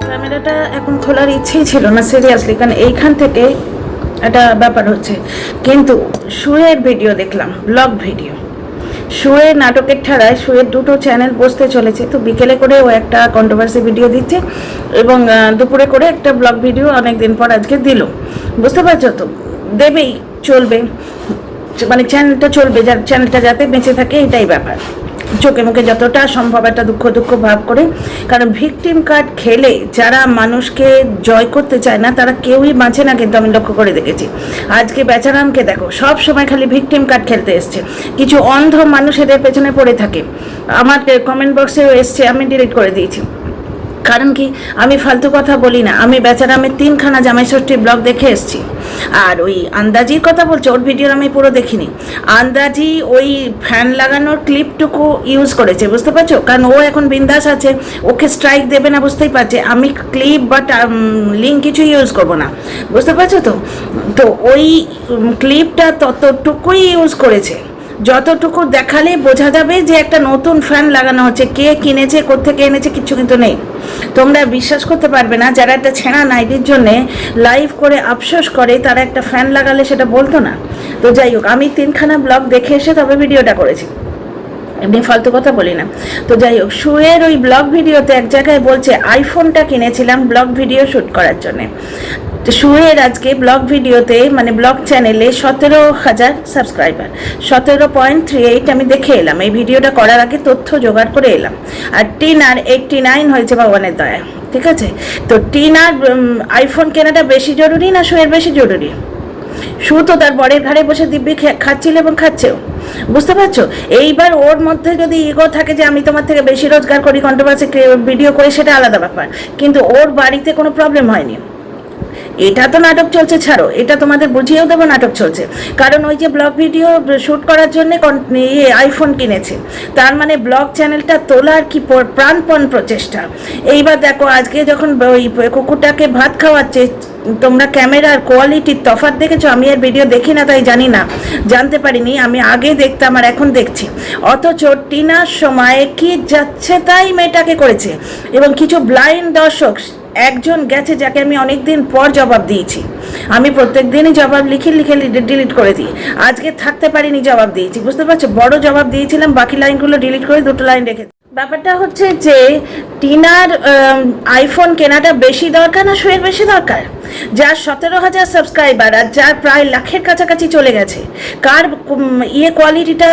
ক্যামেরাটা এখন খোলার ইচ্ছেই ছিল না সিরিয়াসলি, কারণ এইখান থেকে একটা ব্যাপার হচ্ছে। কিন্তু শুয়ের ভিডিও দেখলাম, ব্লগ ভিডিও। শুয়ে নাটকের ঠাড়ায় শুয়ের দুটো চ্যানেল বসতে চলেছে, তো বিকেলে করে ও একটা কন্ট্রোভার্সি ভিডিও দিচ্ছে এবং দুপুরে করে একটা ব্লগ ভিডিও অনেক দিন পর আজকে দিল। বুঝতে পারছো তো, দেবেই, চলবে, মানে চ্যানেলটা চলবে, যার চ্যানেলটা যাতে বেঁচে থাকে এটাই ব্যাপার। চোখে মুখে যতটা সম্ভব একটা দুঃখ দুঃখ ভাব করে, কারণ ভিকটিম কার্ড খেলে যারা মানুষকে জয় করতে চায় না তারা কেউই বাঁচে না, কিন্তু আমি লক্ষ্য করে দেখেছি। আজকে বেচারামকে দেখো, সব সময় খালি ভিকটিম কার্ড খেলতে এসছে। কিছু অন্ধ মানুষ এদের পেছনে পড়ে থাকে। আমার কমেন্ট বক্সেও এসছে, আমি ডিলিট করে দিয়েছি। কারণ কি, আমি ফালতু কথা বলি না। আমি বেচারামের 3খানা জামাই ষষ্ঠীর ব্লগ দেখে এসেছি। আর ওই আন্দাজির কথা বলছে, ওর ভিডিও আমি পুরো দেখিনি। আন্দাজি ওই ফ্যান লাগানোর ক্লিপটুকু ইউজ করেছে, বুঝতে পারছো? কারণ ও এখন বিন্দাস আছে, ওকে স্ট্রাইক দেবে না, বুঝতেই পারছে। আমি ক্লিপ বা লিঙ্ক কিছু ইউজ করবো না, বুঝতে পারছো তো? তো ওই ক্লিপটা ততটুকুই ইউজ করেছে, যতটুকু দেখালে বোঝা যাবে যে একটা নতুন ফ্যান লাগানো হচ্ছে। কে কিনেছে, কোত্থেকে এনেছে, কিচ্ছু কিন্তু নেই। তোমরা বিশ্বাস করতে পারবে না, যারা একটা ছেঁড়া নাইটির জন্যে লাইভ করে আফসোস করে, তারা একটা ফ্যান লাগালে সেটা বলতো না। তো যাই হোক, আমি 3খানা ব্লগ দেখে এসে তবে ভিডিওটা করেছি, এমনি ফালতু কথা বলি না। তো যাই হোক, শুয়ের ওই ব্লগ ভিডিওতে এক জায়গায় বলছে আইফোনটা কিনেছিলাম ব্লগ ভিডিও শ্যুট করার জন্যে। শুয়ের আজকে ব্লগ ভিডিওতে, মানে ব্লগ চ্যানেলে 17,000 সাবস্ক্রাইবার, 17.38 আমি দেখে এলাম। এই ভিডিওটা করার আগে তথ্য জোগাড় করে এলাম। আর টিনার 89 হয়েছে ভগবানের দয়া, ঠিক আছে? তো টিনার আইফোন কেনাটা বেশি জরুরি না শুয়ের বেশি জরুরি? শু তো তার বরের ঘাড়ে বসে দিব্যি খাচ্ছিল এবং খাচ্ছেও, বুঝতে পারছো? এইবার ওর মধ্যে যদি ইগো থাকে যে আমি তোমার থেকে বেশি রোজগার করি, কন্ট্রোভার্সি ভিডিও করি, সেটা আলাদা ব্যাপার। কিন্তু ওর বাড়িতে কোনো প্রবলেম হয়নি। এটা তো নাটক চলছে, ছাড়ো, এটা তোমাদের বুঝিয়েও দেবো নাটক চলছে। কারণ ওই যে ব্লগ ভিডিও শ্যুট করার জন্য আইফোন কিনেছে, তার মানে ব্লগ চ্যানেলটা তোলার কি প্রাণপণ প্রচেষ্টা। এইবার দেখো, আজকে যখন ওই কুকুরটাকে ভাত খাওয়াচ্ছে, তোমরা ক্যামেরার কোয়ালিটির তফাৎ দেখেছো? আমি আর ভিডিও দেখি না, তাই জানি না, জানতে পারিনি। আমি আগে দেখতাম আর এখন দেখছি। অথচ টিনার সময় কি যাচ্ছে তাই মেয়েটাকে করেছে। এবং কিছু ব্লাইন্ড দর্শক, একজন গেছে যাকে আমি অনেক দিন পর জবাব দিয়েছি। আমি প্রত্যেক দিনই জবাব লিখে লিখে ডিলিট করে দিই। আজকে থাকতে পারিনি, জবাব দিয়েছি, বুঝতে পারছো? বড় জবাব দিয়েছিলাম, বাকি লাইনগুলো ডিলিট করে 2টো লাইন রেখে। ব্যাপারটা হচ্ছে যে টিনার আইফোন কেনাটা বেশি দরকার না শুয়ের বেশি দরকার? যার 17,000 সাবস্ক্রাইবার আর যার প্রায় লাখের কাছাকাছি চলে গেছে, কার কোয়ালিটিটা,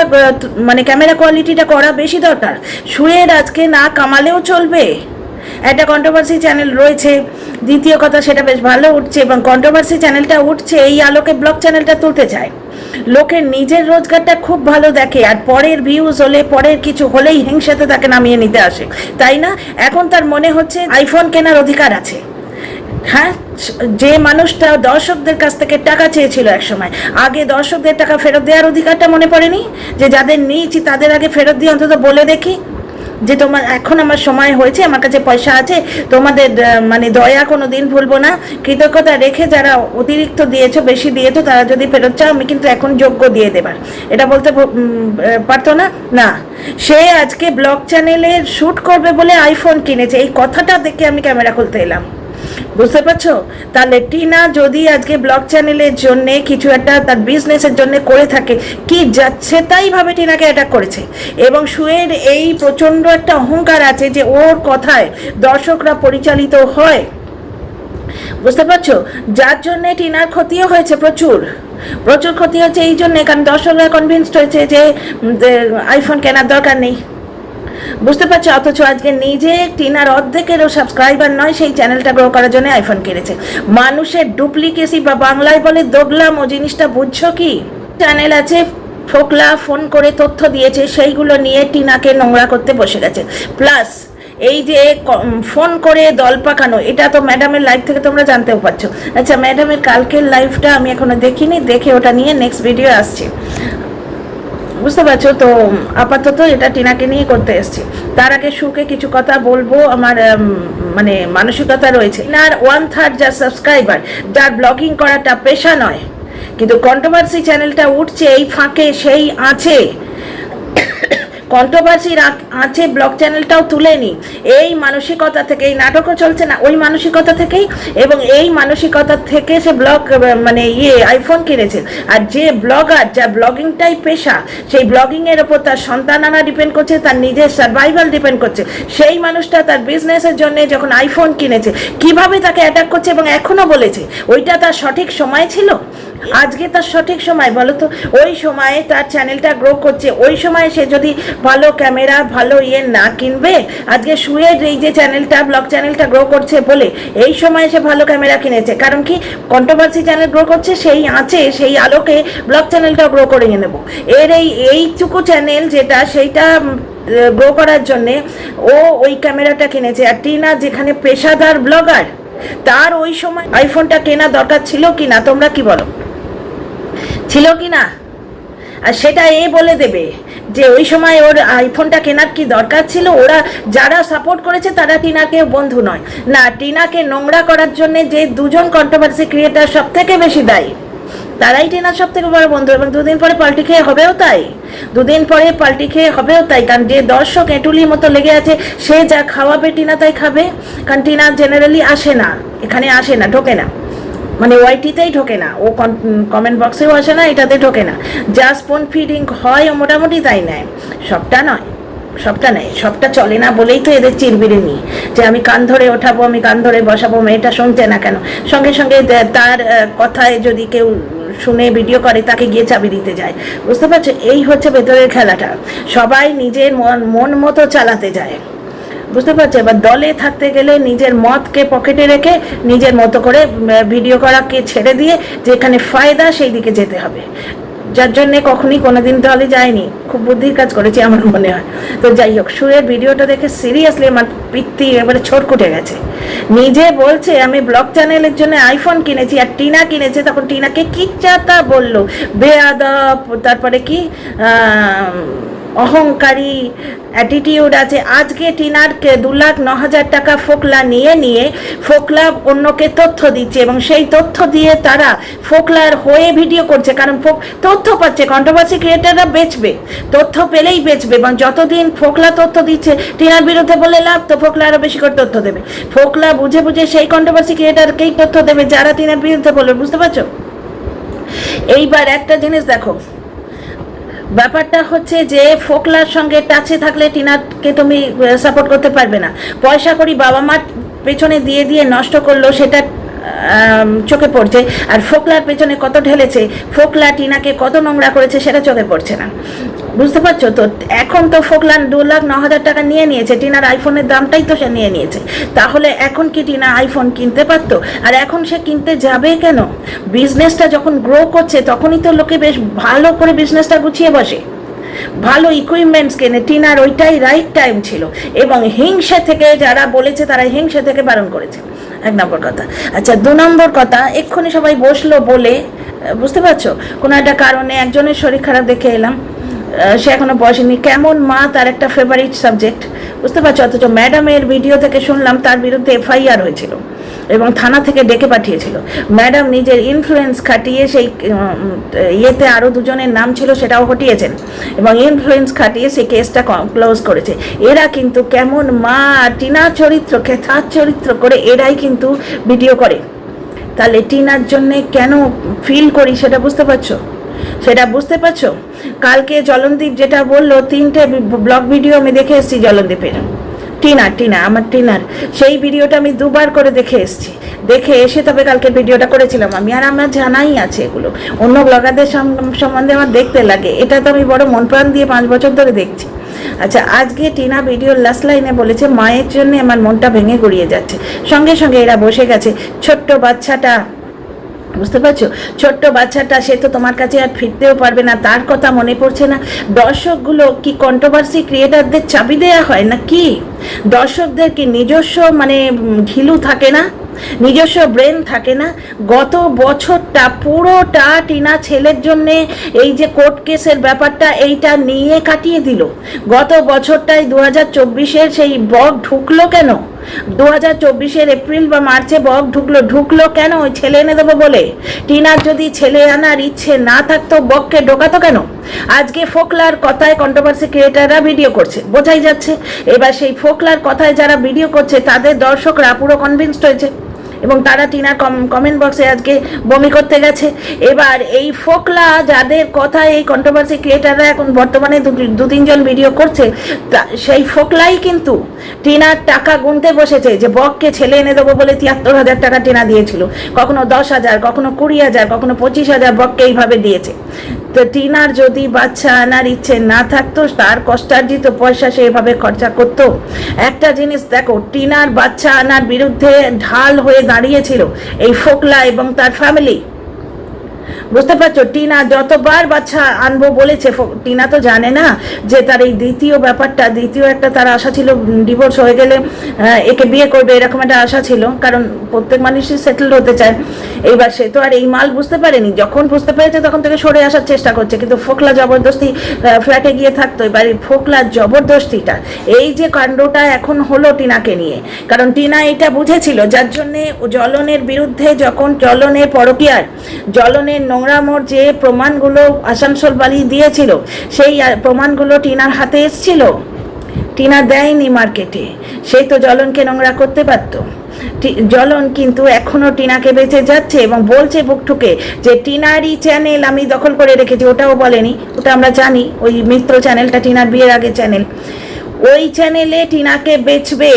মানে ক্যামেরা কোয়ালিটিটা করা বেশি দরকার? শুয়ের আজকে না কামালেও চলবে, একটা কন্ট্রোভার্সি চ্যানেল রয়েছে। দ্বিতীয় কথা, সেটা বেশ ভালো উঠছে, এবং কন্ট্রোভার্সি চ্যানেলটা উঠছে এই আলোকে ব্লগ চ্যানেলটা তুলতে চায়। লোকের নিজের রোজগারটা খুব ভালো দেখে, আর পরের ভিউজ হলে, পরের কিছু হলেই হিংসাতে তাকে নামিয়ে নিতে আসে, তাই না? এখন তার মনে হচ্ছে আইফোন কেনার অধিকার আছে। হ্যাঁ, যে মানুষটা দর্শকদের কাছ থেকে টাকা চেয়েছিল এক সময়, আগে দর্শকদের টাকা ফেরত দেওয়ার অধিকারটা মনে পড়েনি? যে যাদের নিয়েছি তাদের আগে ফেরত দিয়ে অন্তত বলে দেখি যে তোমার এখন আমার সময় হয়েছে, আমার কাছে পয়সা আছে, তোমাদের মানে দয়া কোনো দিন ভুলবো না। কৃতজ্ঞতা রেখে যারা অতিরিক্ত দিয়েছো, বেশি দিয়েছো, তারা যদি ফেরত চাও, আমি কিন্তু এখন যোগ্য দিয়ে দেবার, এটা বলতে পারতো না? না, সে আজকে ব্লগ চ্যানেলের শ্যুট করবে বলে আইফোন কিনেছে, এই কথাটা দেখে আমি ক্যামেরা খুলতে এলাম, বুঝতে পারছো? তাহলে টিনা যদি আজকে ব্লগ চ্যানেলের জন্য কিছু একটা তার বিজনেসের জন্য করে থাকে, কি যাচ্ছে তাই ভাবে টিনাকে অ্যাটাক করেছে। এবং শুয়ের এই প্রচণ্ড একটা অহংকার আছে যে ওর কথায় দর্শকরা পরিচালিত হয়, বুঝতে পারছো? যার জন্যে টিনার ক্ষতিও হয়েছে, প্রচুর প্রচুর ক্ষতি হচ্ছে এই জন্যে, কারণ দর্শকরা কনভিন্সড হয়েছে যে আইফোন কেনার দরকার নেই, বুঝতে পারছো? অথচ আজকে নিজে টিনার অর্ধেকেরও সাবস্ক্রাইবার নয়, সেই চ্যানেলটা গ্রো করার জন্য আইফোন কিনেছে। মানুষের ডুপ্লিকেসি বা বাংলায় বলে দোগলাম, ও জিনিসটা বুঝছো কি? চ্যানেল আছে, ফোকলা ফোন করে তথ্য দিয়েছে, সেইগুলো নিয়ে টিনাকে নোংরা করতে বসে গেছে। প্লাস এই যে ফোন করে দল পাকানো, এটা তো ম্যাডামের লাইভ থেকে তোমরা জানতেও পারছো। আচ্ছা, ম্যাডামের কালকের লাইভটা আমি এখনো দেখিনি, দেখে ওটা নিয়ে নেক্সট ভিডিও আসছে, বুঝতে পারছো? তো আপাতত এটা টিনাকে নিয়ে করতে এসছি। তার আগে শুকে কিছু কথা বলবো, আমার মানে মানসিকতা রয়েছে। আর 1/3 যার সাবস্ক্রাইবার, যার ব্লগিং করাটা পেশা নয়, কিন্তু কন্ট্রোভার্সি চ্যানেলটা উঠছে এই ফাঁকে, সেই আছে কন্ট্রোভার্সি আছে ব্লগ চ্যানেলটাও তুলে নি, এই মানসিকতা থেকে, এই নাটকও চলছে না ওই মানসিকতা থেকেই, এবং এই মানসিকতা থেকে সে ব্লগ মানে আইফোন কিনেছে। আর যে ব্লগার, যা ব্লগিংটাই পেশা, সেই ব্লগিংয়ের ওপর তার সন্তান আনা ডিপেন্ড করছে, তার নিজের সার্ভাইভাল ডিপেন্ড করছে, সেই মানুষটা তার বিজনেসের জন্য যখন আইফোন কিনেছে কিভাবে তাকে অ্যাটাক করছে, এবং এখনও বলেছে ওইটা তার সঠিক সময় ছিল? আজকে তার সঠিক সময় বলো তো? ওই সময়ে তার চ্যানেলটা গ্রো করছে, ওই সময় সে যদি ভালো ক্যামেরা ভালো না কিনবে, আজকে শুয়ের এই যে চ্যানেলটা ব্লগ চ্যানেলটা গ্রো করছে বলে এই সময় সে ভালো ক্যামেরা কিনেছে। কারণ কি, কন্ট্রোভার্সি চ্যানেল গ্রো করছে, সেই আছে সেই আলোকে ব্লগ চ্যানেলটাও গ্রো করে নেব। এর এইটুকু চ্যানেল যেটা, সেইটা গ্রো করার জন্যে ও ওই ক্যামেরাটা কিনেছে। আর টিনা যেখানে পেশাদার ব্লগার, তার ওই সময় আইফোনটা কেনা দরকার ছিল কি না? তোমরা কি বলো, ছিল কি না? আর সেটা বলে দেবে যে ওই সময় ওর আইফোনটা কেনার কি দরকার ছিল। ওরা যারা সাপোর্ট করেছে তারা টিনাকে বন্ধু নয়, না, টিনাকে নোংরা করার জন্য যে দুজন কন্ট্রোভার্সি ক্রিয়েটার সব থেকে বেশি দায়ী, তারাই টিনার সব থেকে বড় বন্ধু। এবং দুদিন পরে পাল্টি খেয়ে হবেও তাই, দুদিন পরে পাল্টি খেয়ে হবেও তাই। কারণ যে দর্শক এঁটুলির মতো লেগে আছে, সে যা খাওয়াবে টিনা তাই খাবে। কারণ টিনা জেনারেলি আসে না, এখানে আসে না, ঢোকে না, মানে ওয়াইটিতেই ঢোকে না, ও কমেন্ট বক্সেও আসে না, এটাতে ঢোকে না। যা স্পুন ফিডিং হয় ও মোটামুটি তাই নেয়, সবটা নয়, সবটা নেয়, সবটা চলে না বলেই তো এদের চিরবিরে নিই যে আমি কান ধরে ওঠাবো, আমি কান ধরে বসাবো, মেয়েটা শুনছে না কেন? সঙ্গে সঙ্গে তার কথায় যদি কেউ শুনে ভিডিও করে তাকে গিয়ে চাবি দিতে যায়। বুঝতে পারছো? এই হচ্ছে ভেতরের খেলাটা, সবাই নিজের মন মতো চালাতে যায়। বুঝতে পারছো? এবার দলে থাকতে গেলে নিজের মতকে পকেটে রেখে নিজের মতো করে ভিডিও করাকে ছেড়ে দিয়ে যেখানে ফায়দা সেই দিকে যেতে হবে, যার জন্যে কখনই কোনোদিন দলে যায়নি। খুব বুদ্ধির কাজ করেছি আমার মনে হয়। তো যাই হোক, সুরের ভিডিওটা দেখে সিরিয়াসলি আমার পিত্তি এবারে ছটকুটে গেছে। নিজে বলছে আমি ব্লগ চ্যানেলের জন্য আইফোন কিনেছি, আর টিনা কিনেছে, তখন টিনাকে কি চাতা বললো, বেয়াদব, তারপরে কি অহংকারী, অ্যাটিটিউড আছে। আজকে টিনার 2,09,000 টাকা ফোকলা নিয়ে ফোকলা অন্যকে তথ্য দিচ্ছে, এবং সেই তথ্য দিয়ে তারা ফোকলার হয়ে ভিডিও করছে। কারণ তথ্য পাচ্ছে, কন্ট্রোভার্সি ক্রিয়েটাররা বেচবে, তথ্য পেলেই বেচবে, এবং যতদিন ফোকলা তথ্য দিচ্ছে টিনার বিরুদ্ধে বলে লাভ, তো ফোকলা আরও বেশি করে তথ্য দেবে। ফোকলা বুঝে বুঝে সেই কন্ট্রোভার্সি ক্রিয়েটারকেই তথ্য দেবে যারা টিনার বিরুদ্ধে বলবে। বুঝতে পারছো? এইবার একটা জিনিস দেখো, ব্যাপারটা হচ্ছে যে ফোকলার সঙ্গে টাচে থাকলে টিনাকে তুমি সাপোর্ট করতে পারবে না। পয়সা করি বাবা মার পেছনে দিয়ে নষ্ট করলো, সেটা চোখে পড়ছে। আর ফোকলার পেছনে কত ঢেলেছে, ফোকলা টিনাকে কত নোংরা করেছে, সেটা চোখে পড়ছে না। বুঝতে পারছো? তো এখন তো ফোকলা 2,09,000 টাকা নিয়েছে, টিনার আইফোনের দামটাই তো সে নিয়েছে। তাহলে এখন কি টিনা আইফোন কিনতে পারতো? আর এখন সে কিনতে যাবে কেন? বিজনেসটা যখন গ্রো করছে তখনই তো লোকে বেশ ভালো করে বিজনেসটা গুছিয়ে বসে, ভালো ইকুইপমেন্টস কেনে। টিনার ওইটাই রাইট টাইম ছিল, এবং হিংসা থেকে যারা বলেছে তারা হিংসা থেকে বারণ করেছে, 1 নম্বর কথা। আচ্ছা, 2 নম্বর কথা, এক্ষুনি সবাই বসলো বলে, বুঝতে পারছো, কোনো একটা কারণে একজনের শরীর খারাপ দেখে এলাম, সে এখনো বসেনি। কেমন মা তার একটা ফেভারিট সাবজেক্ট, বুঝতে পারছো? অথচ ম্যাডামের ভিডিও থেকে শুনলাম তার বিরুদ্ধে FIR হয়েছিল এবং থানা থেকে ডেকে পাঠিয়েছিল। ম্যাডাম নিজের ইনফ্লুয়েন্স খাটিয়ে সেই ইয়েতে আরও 2জনের নাম ছিল সেটাও হটিয়েছেন, এবং ইনফ্লুয়েন্স খাটিয়ে সেই কেসটা ক্লোজ করেছে। এরা কিন্তু কেমন মা, টিনা চরিত্র, খেথার চরিত্র করে এরাই কিন্তু ভিডিও করে। তাহলে টিনার জন্যে কেন ফিল করি সেটা বুঝতে পারছো? সেটা বুঝতে পারছো? কালকে জলনদীপ যেটা বললো, 3টে ব্লগ ভিডিও আমি দেখে এসেছি জলনদীপের, আমার টিনার সেই ভিডিওটা আমি 2বার করে দেখে এসেছি। দেখে এসে তবে কালকে ভিডিওটা করেছিলাম আমি। আর আমার জানাই আছে এগুলো, অন্য ব্লগারদের সম্বন্ধে আমার দেখতে লাগে, এটা তো আমি বড় মন প্রাণ দিয়ে 5 বছর ধরে দেখছি। আচ্ছা, আজকে টিনা ভিডিওর লাস্ট লাইনে বলেছে মায়ের জন্য আমার মনটা ভেঙে গড়িয়ে যাচ্ছে। সঙ্গে সঙ্গে এরা বসে গেছে, ছোট্ট বাচ্চাটা, বুঝতে পারছো, ছোট্ট বাচ্চাটা, সে তো তোমার কাছে আর ফিরতেও পারবে না, তার কথা মনে পড়ছে না। দর্শকগুলো কি কন্ট্রোভার্সি ক্রিয়েটারদের চাবি দেওয়া হয় না কি? দর্শকদের কি নিজস্ব মানে ঘিলু থাকে না, নিজস্ব ব্রেন থাকে না? গত বছরটা পুরোটা টিনা ছেলের জন্যে এই যে কোর্ট কেসের ব্যাপারটা, এইটা নিয়ে কাটিয়ে দিল। গত বছরটায় 2024-এর সেই বক ঢুকলো কেন? 2024-এর এপ্রিল বা মার্চে বক ঢুকলো কেন? ওই ছেলে এনে দেবো বলে। টিনার যদি ছেলে আনার ইচ্ছে না থাকতো বককে ঢোকাতো কেন? আজকে ফোকলার কথায় কন্ট্রোভার্সি ক্রিয়েটাররা ভিডিও করছে, বোঝাই যাচ্ছে। এবার সেই ফোকলার কথায় যারা ভিডিও করছে তাদের দর্শকরা পুরো কনভিন্সড হয়েছে এবং তারা টিনার কমেন্ট বক্সে আজকে বমি করতে গেছে। এবার এই ফোকলা যাদের কথায় এই কন্ট্রোভার্সি ক্রিয়েটাররা এখন বর্তমানে দু তিনজন ভিডিও করছে, সেই ফোকলাই কিন্তু টিনার টাকা গুনতে বসেছে যে বককে ছেলে এনে দেবো বলে ৭৩,০০০ টাকা টিনা দিয়েছিল, কখনো ১০,০০০, কখনো ২০,০০০, কখনো ২৫,০০০ বককে এইভাবে দিয়েছে। তো টিনার যদি বাচ্চা আনার ইচ্ছে না থাকতো, তার কষ্টার্জিত পয়সা সে এভাবে খরচা করতো? একটা জিনিস দেখো, টিনার বাচ্চা আনার বিরুদ্ধে ঢাল হয়ে দাঁড়িয়েছিল এই ফোকলা এবং তার ফ্যামিলি। বুঝতে পারছো, টিনা যতবার বাচ্চা আনবো বলেছে, টিনা তো জানে না যে তার এই দ্বিতীয় ব্যাপারটা, দ্বিতীয় একটা তার আশা ছিল ডিভোর্স হয়ে গেলে একে বিয়ে করবে, এরকম একটা আশা ছিল, কারণ প্রত্যেক মানুষই সেটেলড হতে চায়। এইবার সে তো আর এই মাল বুঝতে পারেনি, যখন বুঝতে পেরেছে তখন থেকে সরে আসার চেষ্টা করছে, কিন্তু ফোকলা জবরদস্তি ফ্ল্যাটে গিয়ে থাকতো। এবার এই ফোকলার জবরদস্তিটা, এই যে কাণ্ডটা এখন হলো টিনাকে নিয়ে, কারণ টিনা এটা বুঝেছিল, যার জন্যে জ্বলনের বিরুদ্ধে, যখন জ্বলনের পরকীয়ার, জ্বলনের নোংরামোর যে প্রমাণগুলো আসানসোল বালি দিয়েছিল, সেই প্রমাণগুলো টিনার হাতে এসেছিল, টিনা দেয়নি মার্কেটে, সেই তো জ্বলনকে নোংরা করতে পারতো। জ্বলন কিন্তু এখনো টিনাকে বেঁচে যাচ্ছে এবং বলছে বুক ঠুকে যে টিনারই চ্যানেল আমি দখল করে রেখেছি। ওটাও বলেনি, ওটা আমরা জানি, ওই মিত্র চ্যানেলটা টিনার বিয়ের আগে চ্যানেল, ওই চ্যানেলে টিনাকে বেচবে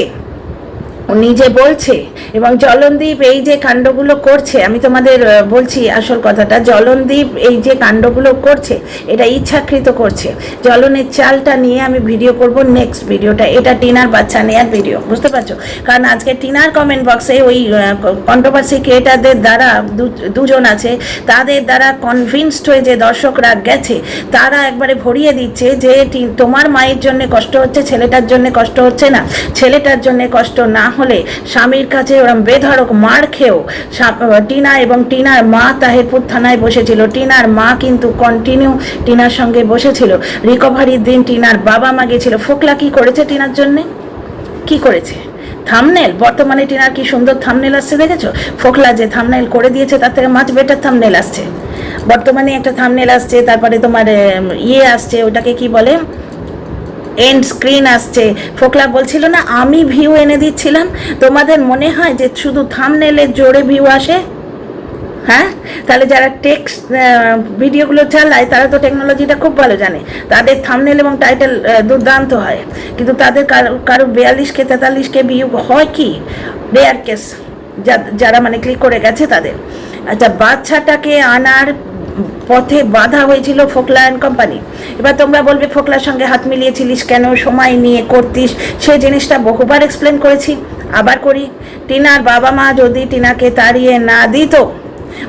ও নিজে বলছে। এবং জলনদীপ এই যে কাণ্ডগুলো করছে, আমি তোমাদের বলছি আসল কথাটা, জলনদীপ এই যে কাণ্ডগুলো করছে এটা ইচ্ছাকৃত করছে। জলনের চালটা নিয়ে আমি ভিডিও করব, নেক্সট ভিডিওটা এটা টিনার বাচ্চা নেওয়ার ভিডিও, বুঝতে পারছো? কারণ আজকে টিনার কমেন্ট বক্সে ওই কন্ট্রোভার্সি ক্রিয়েটারদের দ্বারা দুজন আছে, তাদের দ্বারা কনভিন্সড হয়ে যে দর্শকরা গেছে, তারা একবারে ভরিয়ে দিচ্ছে যে তোমার মায়ের জন্য কষ্ট হচ্ছে, ছেলেটার জন্য কষ্ট হচ্ছে না, ছেলেটার জন্য কষ্ট না হলে স্বামীর কাছে ওরম বেধড়ক মার খেয়েও টিনা এবং টিনার মা তাহিরপুর থানায় বসেছিল। টিনার মা কিন্তু কন্টিনিউ টিনার সঙ্গে বসেছিল। রিকভারির দিন টিনার বাবা মা গেছিল। ফোকলা কি করেছে টিনার জন্যে? কি করেছে? থামনেল, বর্তমানে টিনার কি সুন্দর থামনেল আসছে দেখেছো? ফোকলা যে থামনেল করে দিয়েছে তার থেকে মাছ বেটার থামনেল আসছে বর্তমানে। একটা থামনেল আসছে, তারপরে তোমার আসছে, ওটাকে কি বলে, এন্ড স্ক্রিন আসছে। ফোকলা বলছিল না আমি ভিউ এনে দিচ্ছিলাম? তোমাদের মনে হয় যে শুধু থামনেলের জোরে ভিউ আসে? হ্যাঁ, তাহলে যারা টেক্সট ভিডিওগুলো চালায় তারা তো টেকনোলজিটা খুব ভালো জানে, তাদের থামনেল এবং টাইটেল দুর্দান্ত হয়, কিন্তু তাদের কারো 42K 43K ভিউ হয় কি? রেয়ার কেস, যারা মানে ক্লিক করে গেছে তাদের। আচ্ছা, বাচ্চাটাকে আনার পথে বাধা হয়েছিল ফোকলা অ্যান্ড কোম্পানি। এবার তোমরা বলবে ফোকলার সঙ্গে হাত মিলিয়েছিলিস কেন, সময় নিয়ে করতিস, সে জিনিসটা বহুবার এক্সপ্লেন করেছি, আবার করি। টিনার বাবা মা যদি টিনাকে তাড়িয়ে না দিত,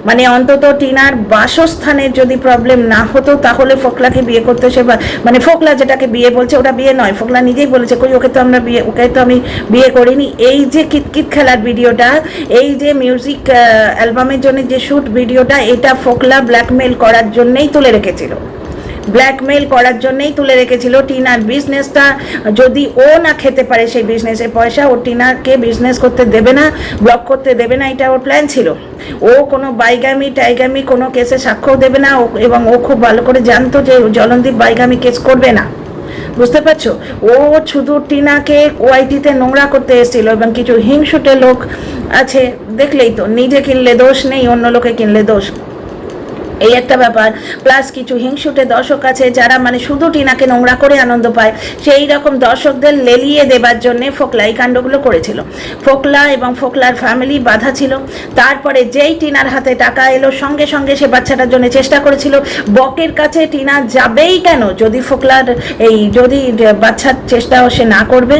মানে অন্তত টিনার বাসস্থানের যদি প্রবলেম না হতো, তাহলে ফোকলাকে বিয়ে করতে সে, মানে ফোকলা যেটাকে বিয়ে বলছে ওটা বিয়ে নয়, ফোকলা নিজেই বলেছে কই ওকে তো আমি বিয়ে করিনি। এই যে কিতকিত খেলার ভিডিওটা, এই যে মিউজিক অ্যালবামের জন্য যে শ্যুট ভিডিওটা, এটা ফোকলা ব্ল্যাকমেল করার জন্যই তুলে রেখেছিল, ব্ল্যাকমেল করার জন্যই তুলে রেখেছিল। টিনার বিজনেসটা যদি ও না খেতে পারে সেই বিজনেসের পয়সা, ও টিনাকে বিজনেস করতে দেবে না, ব্লক করতে দেবে না, এটা ওর প্ল্যান ছিল। ও কোনো টাইগামি কোনো কেসে সাক্ষ্য দেবে না, এবং ও খুব ভালো করে জানতো যে জলনদীপ বাইগামি কেস করবে না, বুঝতে পারছো? ও শুধু টিনাকে ওআইটিতে নোংরা করতে এসেছিল। এবং কিছু হিংসুটে লোক আছে, দেখলেই তো, নিজে কিনলে দোষ নেই, অন্য লোকে কিনলে দোষ, এই একটা ব্যাপার। প্লাস কিছু হিংসুটে দর্শক আছে যারা মানে শুধু টিনাকে নোংরা করে আনন্দ পায়, সেই রকম দর্শকদের লেলিয়ে দেবার জন্য ফোকলা এই কাণ্ডগুলো করেছিল। ফোকলা এবং ফোকলার ফ্যামিলি বাধা ছিল। তারপরে যেই টিনার হাতে টাকা এলো, সঙ্গে সঙ্গে সে বাচ্চাটার জন্য চেষ্টা করেছিল। বকের কাছে টিনা যাবেই কেন যদি ফোকলার যদি বাচ্চার চেষ্টাও সে না করবে?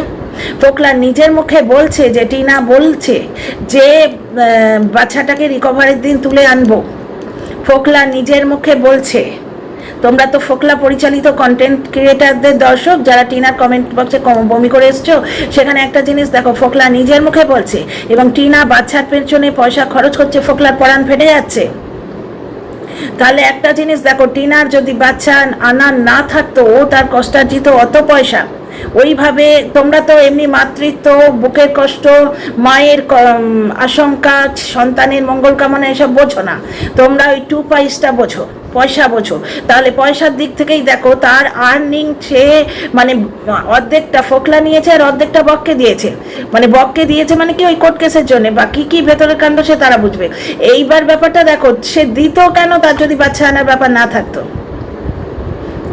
ফোকলা নিজের মুখে বলছে যে, টিনা বলছে যে বাচ্চাটাকে রিকভারির দিন তুলে আনবো। ফোকলা নিজের মুখে বলছে। তোমরা তো ফোকলা পরিচালিত কন্টেন্ট ক্রিয়েটারদের দর্শক, যারা টিনার কমেন্ট বক্সে বমি করে এসছো, সেখানে একটা জিনিস দেখো, ফোকলা নিজের মুখে বলছে এবং টিনা বাচ্চার পেছনে পয়সা খরচ করছে, ফোকলার পরাণ ফেটে যাচ্ছে। তাহলে একটা জিনিস দেখো, টিনার যদি বাচ্চা আনা না থাকতো, ও তার কষ্টার্জিত অত পয়সা ওইভাবে তোমরা তো এমনি মাতৃত্ব, বুকের কষ্ট, মায়ের আশঙ্কা, সন্তানের মঙ্গল কামনা এসব বোঝো না, তোমরা ওই 2 পয়সা বোঝো, পয়সা বোঝো। তাহলে পয়সার দিক থেকেই দেখো, তার আর্নিং সে মানে অর্ধেকটা ফোকলা নিয়েছে আর অর্ধেকটা বককে দিয়েছে। মানে বককে দিয়েছে মানে কি, ওই কোর্ট কেসের জন্য, বা কি কি ভেতরের কাণ্ড সে তারা বুঝবে। এইবার ব্যাপারটা দেখো, সে দিত কেন, তার যদি বাচ্চা আনার ব্যাপার না থাকতো,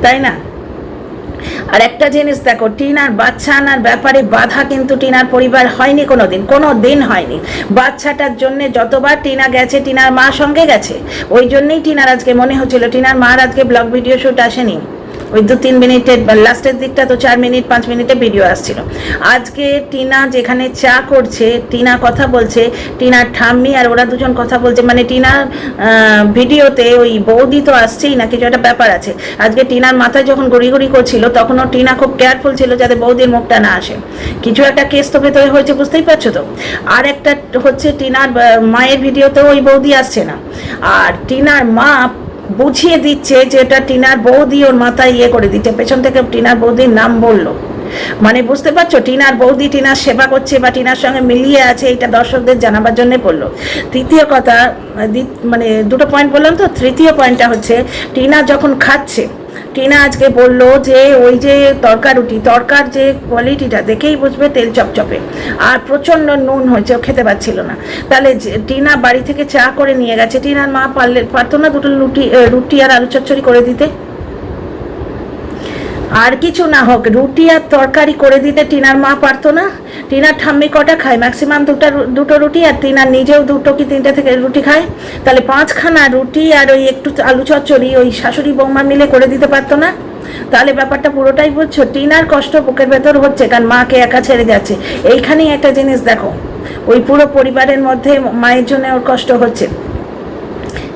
তাই না? আর একটা জিনিস দেখো, টিনার বাচ্চা আনার ব্যাপারে বাধা কিন্তু টিনার পরিবার হয়নি, কোনো দিন হয়নি। বাচ্চাটার জন্য যতবার টিনা গেছে, টিনার মা সঙ্গে গেছে। ওই জন্যই টিনার আজকে মনে হচ্ছিল, টিনার মার আজকে ব্লগ ভিডিও শুট আসেনি, ওই 2-3 মিনিটের লাস্টের দিকটা তো 4 মিনিট 5 মিনিটে ভিডিও আসছিল। আজকে টিনা যেখানে চা করছে, টিনা কথা বলছে, টিনার ঠাম্মি আর ওরা দুজন কথা বলছে, মানে টিনার ভিডিওতে ওই বৌদি তো আসছেই না, কিছু একটা ব্যাপার আছে। আজকে টিনার মাথায় যখন গড়ি করছিল, তখনও টিনা খুব কেয়ারফুল ছিল যাতে বৌদির মুখটা না আসে। কিছু একটা কেস তো ভেতরে হয়েছে, বুঝতেই পারছো তো। আর একটা হচ্ছে, টিনার মায়ের ভিডিওতেও ওই বৌদি আসছে না, আর টিনার মা বুঝিয়ে দিচ্ছে যে এটা টিনার বৌদি, ওর মাথায় ইয়ে করে দিচ্ছে, পেছন থেকে টিনার বৌদির নাম বললো। মানে বুঝতে পারছো, টিনার বৌদি টিনার সেবা করছে বা টিনার সঙ্গে মিলিয়ে আছে, এটা দর্শকদের জানাবার জন্য বললো। তৃতীয় কথা, মানে দুটো পয়েন্ট বললাম তো, তৃতীয় পয়েন্টটা হচ্ছে, টিনা যখন খাচ্ছে, টিনা আজকে বললো যে ওই যে তরকার যে কোয়ালিটিটা দেখেই বুঝবে তেল চপচপে, আর প্রচণ্ড নুন হয়েছে, ও খেতে পারছিল না। তাহলে টিনা বাড়ি থেকে চা করে নিয়ে গেছে, টিনার মা পারতো না দুটো রুটি আর আলু চচ্চড়ি করে দিতে? আর কিছু না হোক, রুটি আর তরকারি করে দিতে টিনার মা পারতো না? টিনার ঠাম্মি কটা খায়? ম্যাক্সিমাম দুটো রুটি, আর টিনার নিজেও 2 কি 3টে থেকে রুটি খায়। তাহলে 5খানা রুটি আর ওই একটু আলু চচ্চড়ি ওই শাশুড়ি বৌমা মিলে করে দিতে পারতো না? তাহলে ব্যাপারটা পুরোটাই বুঝছো, টিনার কষ্ট বুকের ভেতর হচ্ছে, কারণ মাকে একা ছেড়ে যাচ্ছে। এইখানেই একটা জিনিস দেখো, ওই পুরো পরিবারের মধ্যে মায়ের জন্য ওর কষ্ট হচ্ছে,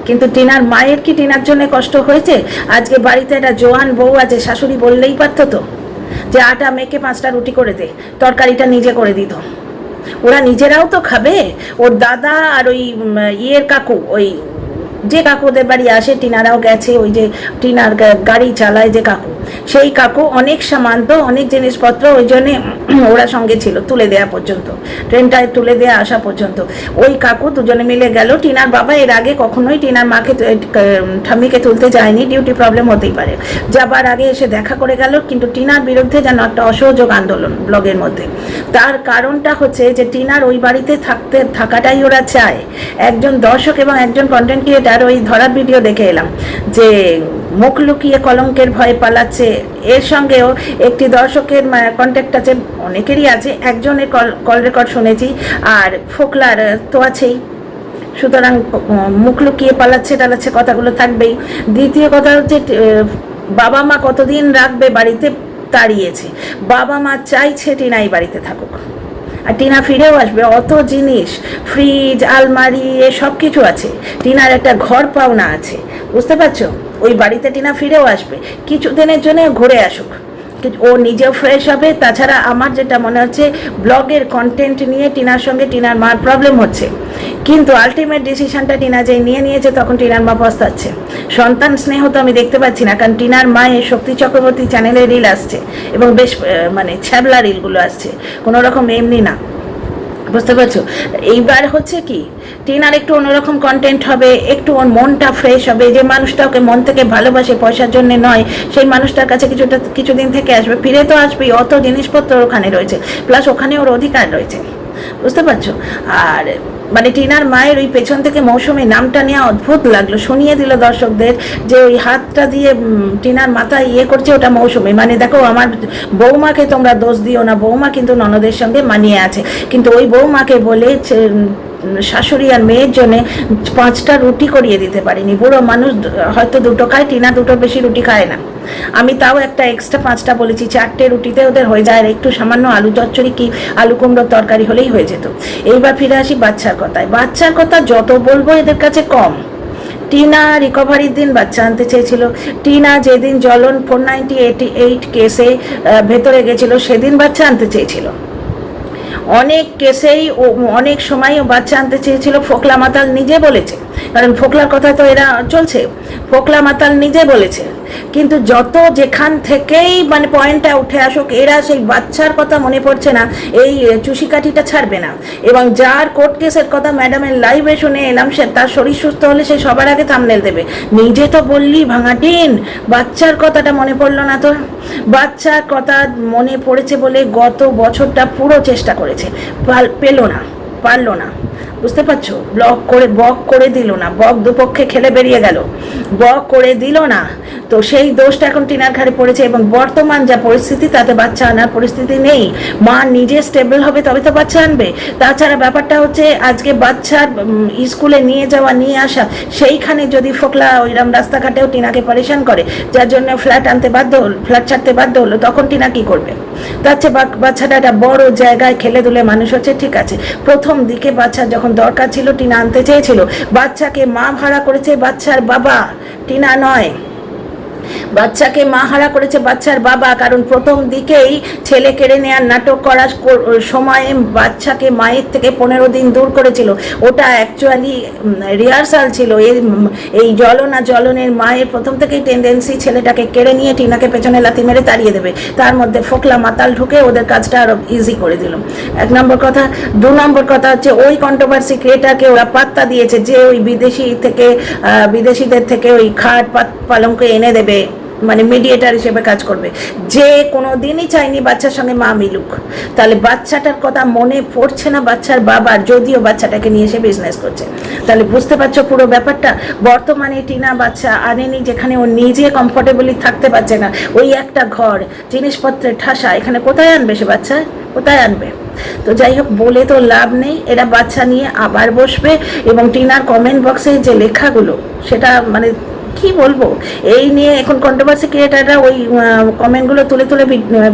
কিন্তু টিনার মায়ের কি টিনার জন্য কষ্ট হয়েছে? আজকে বাড়িতে একটা জোয়ান বউ আছে, শাশুড়ি বললেই পারতো তো যে আটা মেখে 5টা রুটি করে দে, তরকারিটা নিজে করে দিত। ওরা নিজেরাও তো খাবে। ওর দাদা আর ওই ইয়ের কাকু, ওই যে কাকু ওদের বাড়ি আসে, টিনারাও গেছে, ওই যে টিনার গাড়ি চালায় যে কাকু, সেই কাকু অনেক সামান তো, অনেক জিনিসপত্র, ওই জন্যে ওরা সঙ্গে ছিল তুলে দেওয়া পর্যন্ত, ট্রেনটায় তুলে দেওয়া আসা পর্যন্ত। ওই কাকু দুজনে মিলে গেল। টিনার বাবা এর আগে কখনোই টিনার মাকে ঠাম্মিকে তুলতে যায়নি, ডিউটি প্রবলেম হতেই পারে, যাবার আগে এসে দেখা করে গেল। কিন্তু টিনার বিরুদ্ধে যেন একটা অসহযোগ আন্দোলন ব্লগের মধ্যে। তার কারণটা হচ্ছে যে টিনার ওই বাড়িতে থাকাটাই ওরা চায়। একজন দর্শক এবং একজন কন্টেন্ট ক্রিয়েটার ওই ধরার ভিডিও দেখে এলাম যে মুখ লুকিয়ে কলঙ্কের ভয়ে পালাচ্ছে। এর সঙ্গেও একটি দর্শকের কন্ট্যাক্ট আছে, অনেকেরই আছে, একজনের কল রেকর্ড শুনেছি, আর ফোকলার তো আছেই। সুতরাং মুখ লুকিয়ে পালাচ্ছে টালাচ্ছে কথাগুলো থাকবেই। দ্বিতীয় কথা হচ্ছে, বাবা মা কতদিন রাখবে বাড়িতে তাড়িয়েছে, বাবা মা চাইছে টিনা এই বাড়িতে থাকুক, আর টিনা ফিরেও আসবে। অত জিনিস, ফ্রিজ, আলমারি, সব কিছু আছে, টিনার একটা ঘর পাওনা আছে, বুঝতে পারছো? ওই বাড়িতে টিনা ফিরেও আসবে, কিছু দিনের জন্য ঘুরে আসুক, ও নিজেও ফ্রেশ হবে। তাছাড়া আমার যেটা মনে হচ্ছে, ব্লগের কন্টেন্ট নিয়ে টিনার সঙ্গে টিনার মার প্রবলেম হচ্ছে, কিন্তু আলটিমেট ডিসিশনটা টিনা যে নিয়েছে, তখন টিনার মা পস্তাচ্ছে। সন্তান স্নেহ তো আমি দেখতে পাচ্ছি না, কারণ টিনার মায়ের শক্তি চক্রবর্তী চ্যানেলে রিল আসছে, এবং বেশ মানে ছ্যাবলা রিলগুলো আসছে, কোনো রকম এমনি না, বুঝতে পারছো? এইবার হচ্ছে কি, টিনার একটু অন্যরকম কন্টেন্ট হবে, একটু ওর মনটা ফ্রেশ হবে, যে মানুষটা ওকে মন থেকে ভালোবাসে, পয়সার জন্য নয়, সেই মানুষটার কাছে কিছুদিন থেকে আসবে, ফিরে তো আসবেই। অত জিনিসপত্র ওখানে রয়েছে, প্লাস ওখানে ওর অধিকার রয়েছে, বুঝতে পারছো? আর মানে টিনার মায়ের ওই পেছন থেকে মৌসুমী নামটা নেওয়া অদ্ভুত লাগলো, শুনিয়ে দিল দর্শকদের যে ওই হাতটা দিয়ে টিনার মাথায় ইয়ে করছে, ওটা মৌসুমী। মানে দেখো, আমার বৌমাকে তোমরা দোষ দিও না, বৌমা কিন্তু ননদের সঙ্গে মানিয়ে আছে, কিন্তু ওই বৌমাকে বলে শাশুড়ি আর মেয়ের জন্য 5টা রুটি করিয়ে দিতে পারিনি। বুড়ো মানুষ হয়তো 2টো খায়, টিনা 2টোর বেশি রুটি খায় না। আমি তাও একটা এক্সট্রা 5টা বলেছি, 4টে রুটিতে ওদের হয়ে যায়, আর একটু সামান্য আলু চচ্চড়ি কি আলু কুমড়োর তরকারি হলেই হয়ে যেত। এইবার ফিরে আসি বাচ্চার কথায়। বাচ্চার কথা যত বলবো এদের কাছে কম। টিনা রিকভারির দিন বাচ্চা আনতে চেয়েছিল, টিনা যেদিন জ্বলন 498 কেসে ভেতরে গেছিল সেদিন বাচ্চা আনতে চেয়েছিল, অনেক কেসেই ও অনেক সময় ও বাচ্চা আনতে চেয়েছিল। ফোকলা মাতাল নিজে বলেছে, কারণ ফোকলার কথা তো এরা চলছে, ফোকলা মাতাল নিজে বলেছে কিন্তু যত যেখান থেকেই মানে পয়েন্টটা উঠে আসুক, এরা সেই বাচ্চার কথা মনে পড়ছে না, এই চুষিকাঠিটা ছাড়বে না। এবং যার কোর্ট কেসের কথা ম্যাডামের লাইভে শুনে এলাম, সে তার শরীর সুস্থ হলে সে সবার আগে থাম্বনেল দেবে। নিজে তো বললি ভাঙাটিন, বাচ্চার কথাটা মনে পড়লো না তোর? বাচ্চার কথা মনে পড়েছে বলে গত বছরটা পুরো চেষ্টা করেছে, পেলো না, পারলো না, বুঝতে পারছো? বক করে দিল না, বক দুপক্ষে খেলে বেরিয়ে গেল, বক করে দিল না। তো সেই দোষটা এখন টিনার ঘাড়ে পড়েছে। এবং বর্তমান যা পরিস্থিতি, তাতে বাচ্চা আনার পরিস্থিতি নেই। মা নিজে স্টেবল হবে তবে তো বাচ্চা আনবে। তাছাড়া ব্যাপারটা হচ্ছে, আজকে বাচ্চার স্কুলে নিয়ে যাওয়া নিয়ে আসা, সেইখানে যদি ফোকলা ওইরকম রাস্তাঘাটেও টিনাকে পরেশান করে, যার জন্য ফ্ল্যাট ছাড়তে বাধ্য হলো, তখন টিনা কি করবে? তার চেয়ে বাচ্চাটা একটা বড় জায়গায় খেলে দুলে মানুষ হচ্ছে, ঠিক আছে। প্রথম দিকে বাচ্চা যখন দরকার ছিল, টিনা আনতে চেয়েছিল, বাচ্চাকে মা ভাড়া করেছে বাচ্চার বাবা, টিনা নয়। বাচ্চাকে মা হারা করেছে বাচ্চার বাবা, কারণ প্রথম দিকেই ছেলে কেড়ে নেওয়ার নাটক করার সময়ে বাচ্চাকে মায়ের থেকে 15 দিন দূর করেছিল। ওটা অ্যাকচুয়ালি রিহার্সাল ছিল। এই জ্বলনের মায়ের প্রথম থেকেই টেন্ডেন্সি ছেলেটাকে কেড়ে নিয়ে টিনাকে পেছনে লাথি মেরে তাড়িয়ে দেবে। তার মধ্যে ফোকলা মাতাল ঢুকে ওদের কাজটা আরো ইজি করে দিল। 1 নম্বর কথা। 2 নম্বর কথা হচ্ছে, ওই কন্ট্রোভার্সি ক্রিয়েটারকে ওরা পাত্তা দিয়েছে যে ওই বিদেশিদের থেকে ওই খাট পালঙ্ক এনে দেবে, মানে মিডিয়েটার হিসেবে কাজ করবে। যে কোনো দিনই চাইনি বাচ্চার সঙ্গে মা মিলুক। তাহলে বাচ্চাটার কথা মনে পড়ছে না বাচ্চার বাবার, যদিও বাচ্চাটাকে নিয়ে এসে বিজনেস করছে। তাহলে বুঝতে পারছো পুরো ব্যাপারটা। বর্তমানে টিনা বাচ্চা আনেনি যেখানে ও নিজে কমফোর্টেবলি থাকতে পারছে না। ওই একটা ঘর, জিনিসপত্রের ঠাসা, এখানে কোথায় আনবে সে বাচ্চা? কোথায় আনবে? তো যাই হোক, বলে তো লাভ নেই। এরা বাচ্চা নিয়ে আবার বসবে। এবং টিনার কমেন্ট বক্সে যে লেখাগুলো, সেটা মানে কি বলবো, এই নিয়ে এখন কন্ট্রোভার্সি ক্রিয়েটাররা ওই কমেন্টগুলো তুলে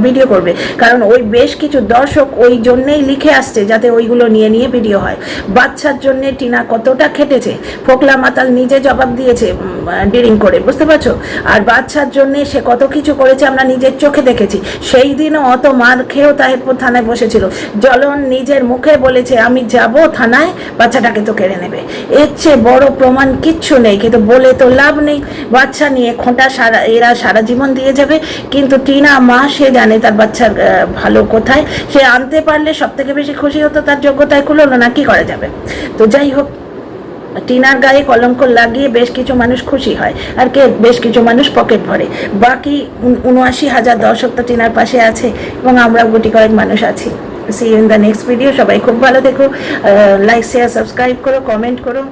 ভিডিও করবে। কারণ ওই বেশ কিছু দর্শক ওই জন্যেই লিখে আসছে যাতে ওইগুলো নিয়ে ভিডিও হয়। বাচ্চার জন্যে টিনা কতটা খেটেছে, ফোকলা মাতাল নিজে জবাব দিয়েছে ডিরিং করে, বুঝতে পারছো? আর বাচ্চার জন্যে সে কত কিছু করেছে আমরা নিজের চোখে দেখেছি। সেই দিনও অত মার খেয়েও তাহিরপুর থানায় বসেছিল। জ্বলন নিজের মুখে বলেছে, আমি যাব থানায়, বাচ্চাটাকে তো কেড়ে নেবে। এর চেয়ে বড় প্রমাণ কিচ্ছু নেই। কিন্তু বলে তো লাভ নেই। বাচ্চা নিয়ে খোঁটা এরা সারা জীবন দিয়ে যাবে। কিন্তু টিনা মা, সে জানে তার বাচ্চার ভালো কোথায়। সে আনতে পারলে সব থেকে বেশি খুশি হতো, তার যোগ্যতায় কুলোলো না, কি করা যাবে? তো যাই হোক, টিনার গায়ে কলঙ্ক লাগিয়ে বেশ কিছু মানুষ খুশি হয়, আর বেশ কিছু মানুষ পকেট ভরে। বাকি 79,000 দর্শক তো টিনার পাশে আছে, এবং আমরা গুটি কয়েক মানুষ আছি। See you in the next video. সবাই খুব ভালো থেকো। লাইক, শেয়ার, সাবস্ক্রাইব করো, কমেন্ট করো।